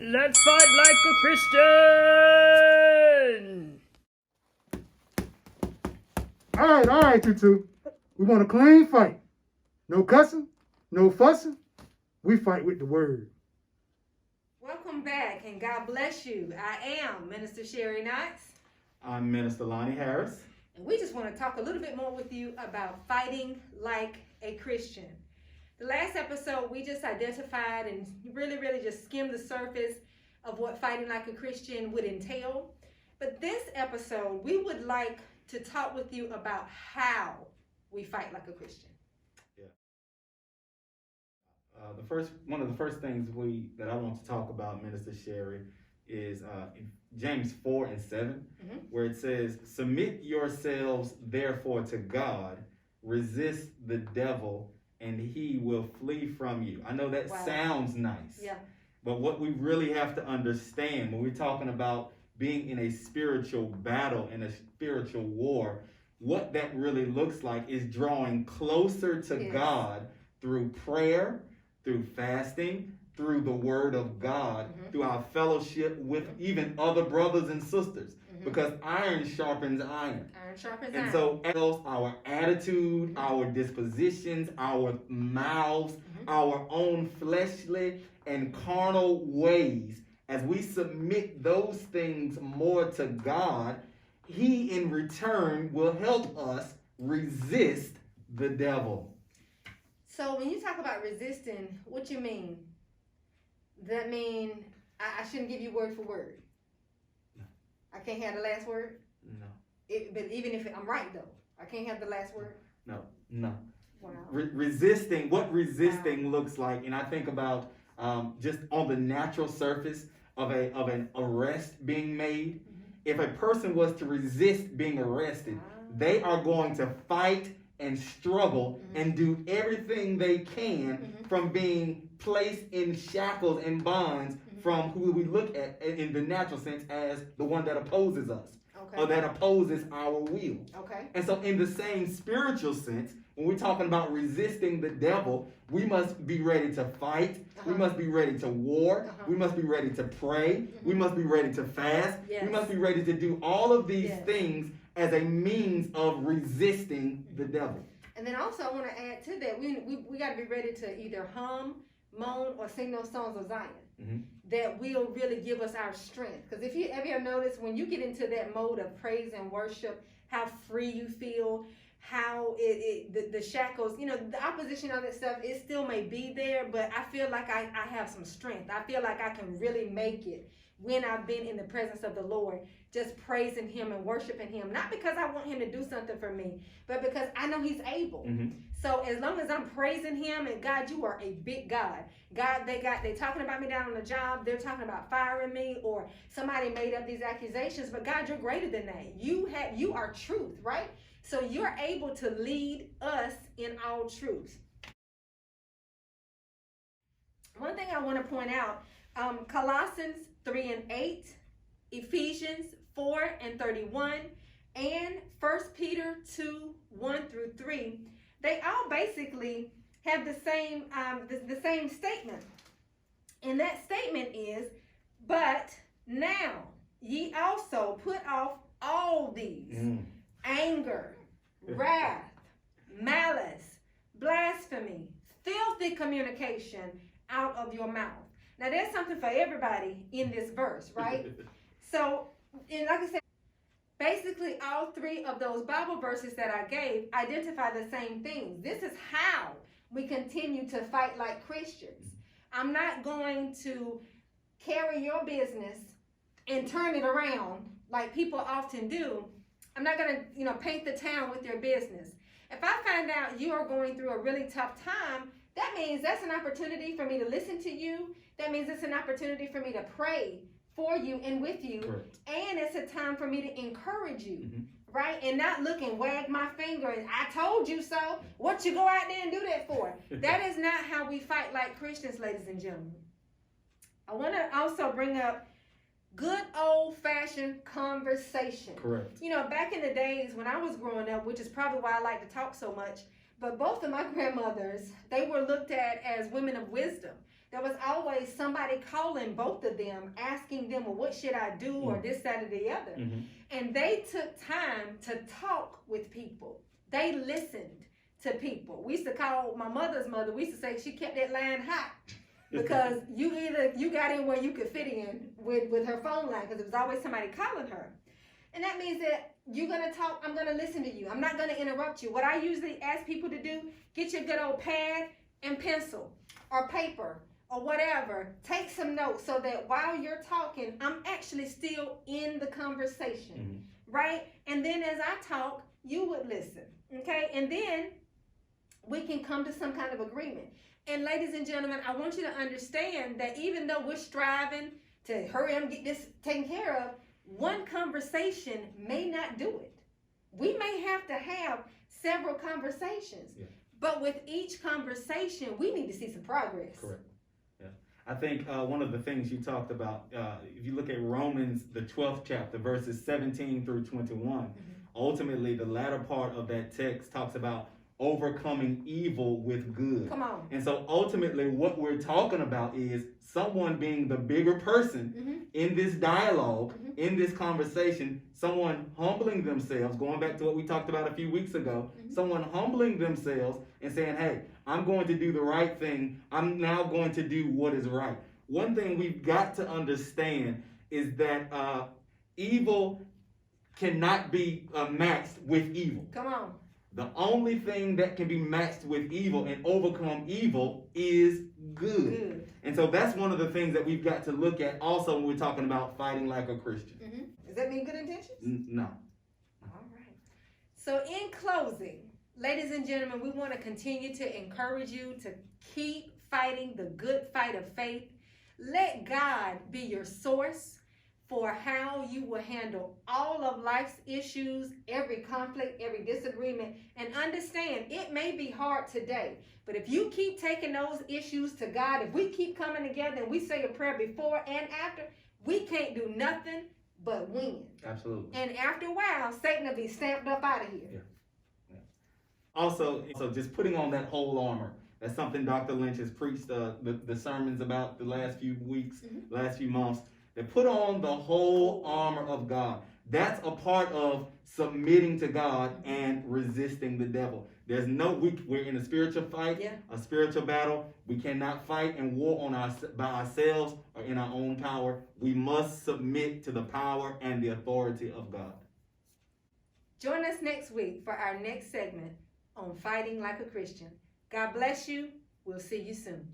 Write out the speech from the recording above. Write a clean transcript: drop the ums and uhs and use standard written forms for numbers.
Let's fight like a Christian! All right, you two. We want a clean fight. No cussing, no fussing. We fight with the word. Welcome back, and God bless you. I am Minister Sherri Knotts, I'm Minister Lonnie Harris. and we just want to talk a little bit more with you about fighting like a Christian. The last episode, we just identified and really just skimmed the surface of what fighting like a Christian would entail. But this episode, we would like to talk with you about how we fight like a Christian. One of the first things that I want to talk about, Minister Sherri, is in James 4:7, where it says, "Submit yourselves therefore to God, resist the devil, and he will flee from you." I know that sounds nice, but what we really have to understand when we're talking about being in a spiritual battle, in a spiritual war, what that really looks like is drawing closer to God through prayer, through fasting, through the word of God, through our fellowship with even other brothers and sisters, because iron sharpens iron. Iron sharpens And iron. so our attitude, our dispositions, our mouths, our own fleshly and carnal ways, as we submit those things more to God, he in return will help us resist the devil. So when you talk about resisting, what you mean? Does that mean I shouldn't give you word for word? No. I can't have the last word? No. But even if I'm right, though, I can't have the last word? No. Wow. Resisting, what resisting looks like, and I think about just on the natural surface of an arrest being made. If a person was to resist being arrested, they are going to fight and struggle and do everything they can from being placed in shackles and bonds from who we look at in the natural sense as the one that opposes us or that opposes our will. And so in the same spiritual sense, when we're talking about resisting the devil, we must be ready to fight. We must be ready to war. We must be ready to pray. We must be ready to fast. We must be ready to do all of these things as a means of resisting the devil. And then also I want to add to that, we got to be ready to either hum, moan, or sing those songs of Zion that will really give us our strength. Because if you ever notice, when you get into that mode of praise and worship, how free you feel, how the shackles, the opposition of that stuff, it still may be there, but I feel like I have some strength. I feel like I can really make it when I've been in the presence of the Lord, just praising him and worshiping him, not because I want him to do something for me, but because I know he's able. So as long as I'm praising him, and God, you are a big God. God, they talking about me down on the job, they're talking about firing me, or somebody made up these accusations, but God, you're greater than that. You are truth, right? So you're able to lead us in all truth. One thing I want to point out, Colossians 3:8, Ephesians 4:31, and 1 Peter 2:1-3, they all basically have the same statement. And that statement is, "But now ye also put off all these, anger, wrath, malice, blasphemy, filthy communication out of your mouth." Now, there's something for everybody in this verse, right? So, and like I said, basically all three of those Bible verses that I gave identify the same things. This is how we continue to fight like Christians. I'm not going to carry your business and turn it around like people often do. I'm not going to, paint the town with your business. If I find out you are going through a really tough time, that means that's an opportunity for me to listen to you. That means it's an opportunity for me to pray for you and with you. Correct. And it's a time for me to encourage you, right? And not look and wag my finger and I told you so. What you go out there and do that for? That is not how we fight like Christians, ladies and gentlemen. I want to also bring up good old-fashioned conversation. Correct. Back in the days when I was growing up, which is probably why I like to talk so much, but both of my grandmothers, they were looked at as women of wisdom. there was always somebody calling both of them, asking them, well, what should I do, or this, that, or the other. Mm-hmm. And they took time to talk with people. They listened to people. We used to call my mother's mother, we used to say she kept that line hot. Because you got in where you could fit in with her phone line, because there was always somebody calling her. And that means that you're going to talk, I'm going to listen to you. I'm not going to interrupt you. What I usually ask people to do, get your good old pad and pencil or paper or whatever. Take some notes so that while you're talking, I'm actually still in the conversation, right? And then as I talk, you would listen, okay? And then we can come to some kind of agreement. And ladies and gentlemen, I want you to understand that even though we're striving to hurry up and get this taken care of, one conversation may not do it. We may have to have several conversations, but with each conversation, we need to see some progress. Correct. Yeah. I think one of the things you talked about, if you look at Romans, the 12th chapter, verses 17 through 21, ultimately the latter part of that text talks about overcoming evil with good. Come on. And so ultimately what we're talking about is someone being the bigger person in this dialogue, in this conversation, someone humbling themselves, going back to what we talked about a few weeks ago, someone humbling themselves and saying, hey, I'm going to do the right thing. I'm now going to do what is right. One thing we've got to understand is that evil cannot be matched with evil. Come on. The only thing that can be matched with evil and overcome evil is good. And so that's one of the things that we've got to look at also when we're talking about fighting like a Christian. Does that mean good intentions? No. All right. So in closing, ladies and gentlemen, we want to continue to encourage you to keep fighting the good fight of faith. Let God be your source for how you will handle all of life's issues, every conflict, every disagreement, and understand it may be hard today, but if you keep taking those issues to God, if we keep coming together and we say a prayer before and after, we can't do nothing but win. Absolutely. And after a while, Satan will be stamped up out of here. Yeah. Also, just putting on that whole armor. That's something Dr. Lynch has preached the sermons about the last few weeks, last few months. They put on the whole armor of God. That's a part of submitting to God and resisting the devil. There's we're in a spiritual fight, a spiritual battle. We cannot fight and war by ourselves or in our own power. We must submit to the power and the authority of God. Join us next week for our next segment on Fighting Like a Christian. God bless you. We'll see you soon.